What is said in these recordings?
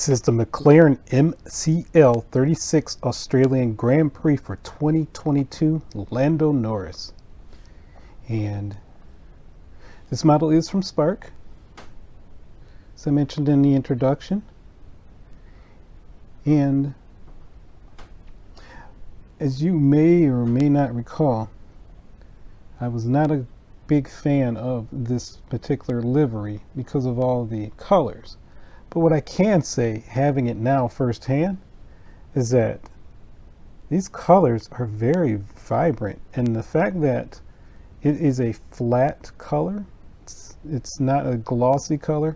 This is the McLaren MCl36 Australian Grand Prix for 2022 Lando Norris. And this model is from Spark, as I mentioned in the introduction. And as you may or may not recall, I was not a big fan of this particular livery because of all the colors. But what I can say, having it now firsthand, is that these colors are very vibrant, and the fact that it is a flat color, it's not a glossy color,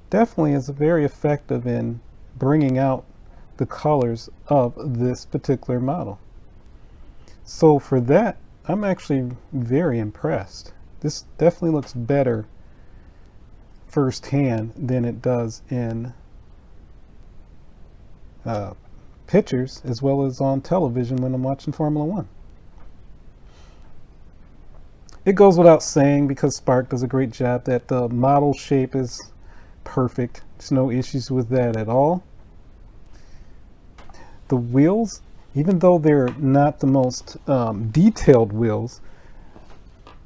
definitely is very effective in bringing out the colors of this particular model. So for that, I'm actually very impressed. This definitely looks better firsthand than it does in pictures, as well as on television when I'm watching Formula One. It goes without saying, because Spark does a great job, that the model shape is perfect. There's no issues with that at all. The wheels, even though they're not the most detailed wheels,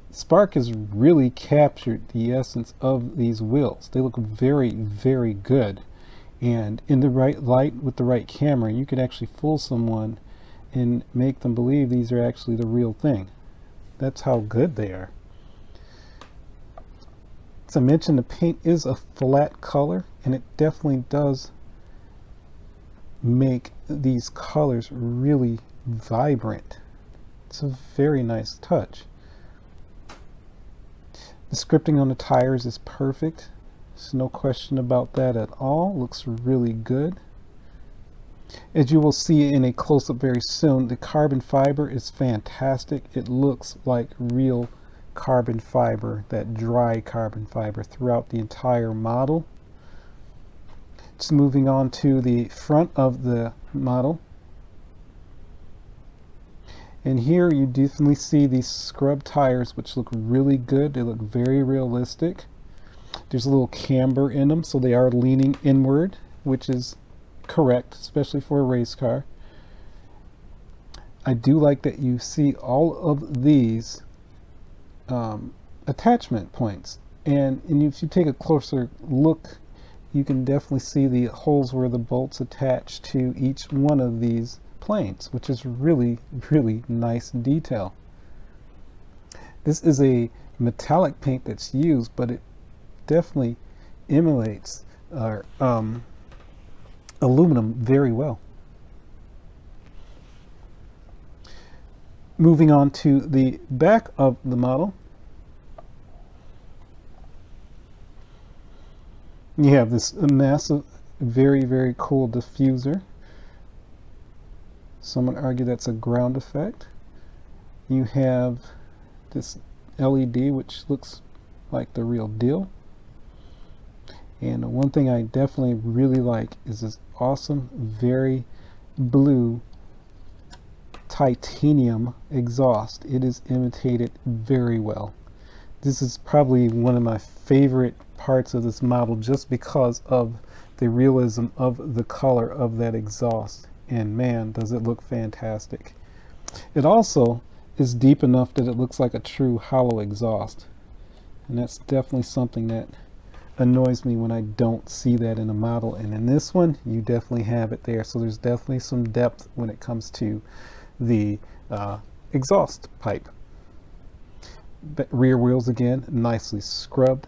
Spark has really captured the essence of these wheels. They look very, very good. And in the right light, with the right camera, you could actually fool someone and make them believe these are actually the real thing. That's how good they are. As I mentioned, the paint is a flat color, and it definitely does make these colors really vibrant. It's a very nice touch. The scripting on the tires is perfect. There's no question about that at all. Looks really good. As you will see in a close-up very soon, the carbon fiber is fantastic. It looks like real carbon fiber, that dry carbon fiber, throughout the entire model. Just moving on to the front of the model. And here you definitely see these scrub tires, which look really good. They look very realistic. There's a little camber in them, so they are leaning inward, which is correct, especially for a race car. I do like that you see all of these attachment points. And if you take a closer look, you can definitely see the holes where the bolts attach to each one of these planes, which is really, really nice detail. This is a metallic paint that's used, but it definitely emulates aluminum very well. Moving on to the back of the model, you have this massive, very, very cool diffuser. Some would argue that's a ground effect. You have this LED, which looks like the real deal. And one thing I definitely really like is this awesome, very blue titanium exhaust. It is imitated very well. This is probably one of my favorite parts of this model, just because of the realism of the color of that exhaust. And man, does it look fantastic. It also is deep enough that it looks like a true hollow exhaust. And that's definitely something that annoys me when I don't see that in a model. And in this one, you definitely have it there. So there's definitely some depth when it comes to the exhaust pipe. But rear wheels, again, nicely scrubbed.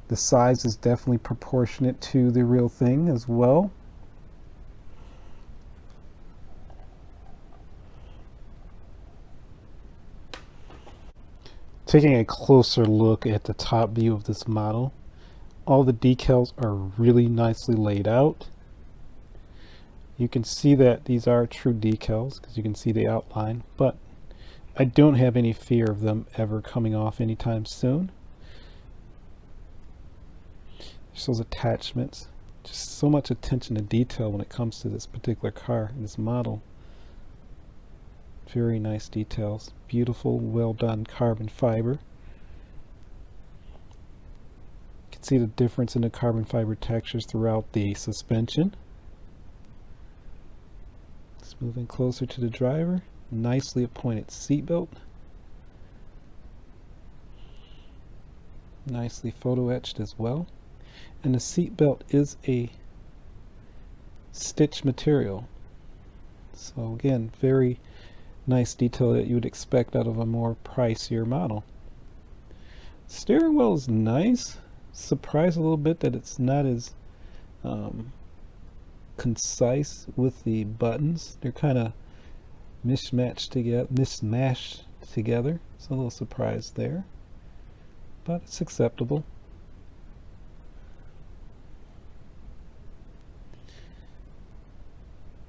The size is definitely proportionate to the real thing as well. Taking a closer look at the top view of this model, all the decals are really nicely laid out. You can see that these are true decals because you can see the outline, but I don't have any fear of them ever coming off anytime soon. There's those attachments. Just so much attention to detail when it comes to this particular car, this model. Very nice details. Beautiful, well done carbon fiber. You can see the difference in the carbon fiber textures throughout the suspension. Moving closer to the driver, nicely appointed seatbelt. Nicely photo etched as well. And the seatbelt is a stitch material. So again, very nice detail that you would expect out of a more pricier model. Steering wheel is nice. Surprised a little bit that it's not as concise with the buttons. They're kind of mismatched together. It's a little surprised there, but it's acceptable.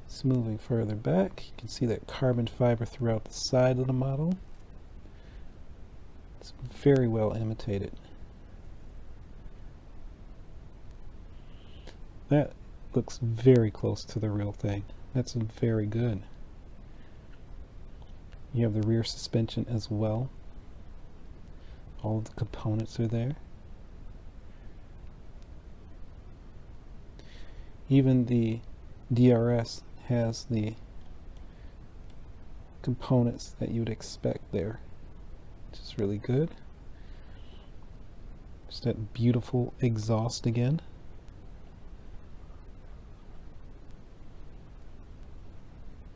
So moving further back, you can see that carbon fiber throughout the side of the model. It's very well imitated. That looks very close to the real thing. That's very good. You have the rear suspension as well. All of the components are there. Even the DRS has the components that you would expect there, which is really good. Just that beautiful exhaust again.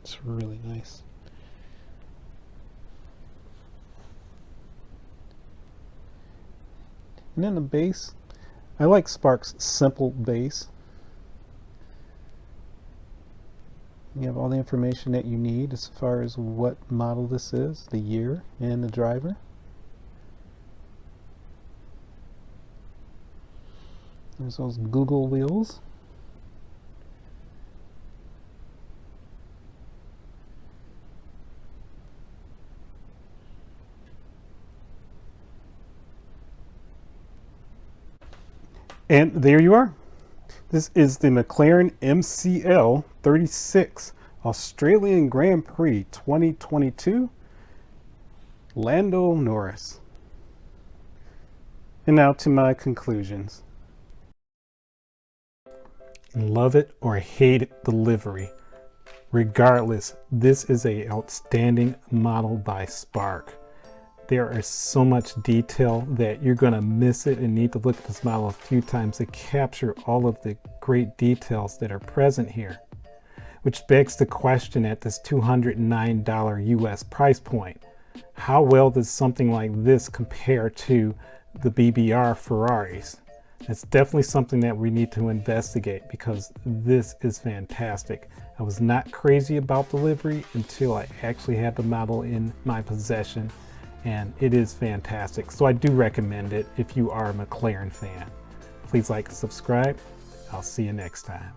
It's really nice. And then the base, I like Spark's simple base. You have all the information that you need as far as what model this is, the year, and the driver. There's those Google wheels. And there you are. This is the McLaren MCl36 Australian Grand Prix 2022 Lando Norris. And now to my conclusions. Love it or hate it, the livery. Regardless, this is an outstanding model by Spark. There is so much detail that you're going to miss it and need to look at this model a few times to capture all of the great details that are present here. Which begs the question at this $209 US price point. How well does something like this compare to the BBR Ferraris? That's definitely something that we need to investigate because this is fantastic. I was not crazy about the livery until I actually had the model in my possession. And it is fantastic. So I do recommend it if you are a McLaren fan. Please like and subscribe. I'll see you next time.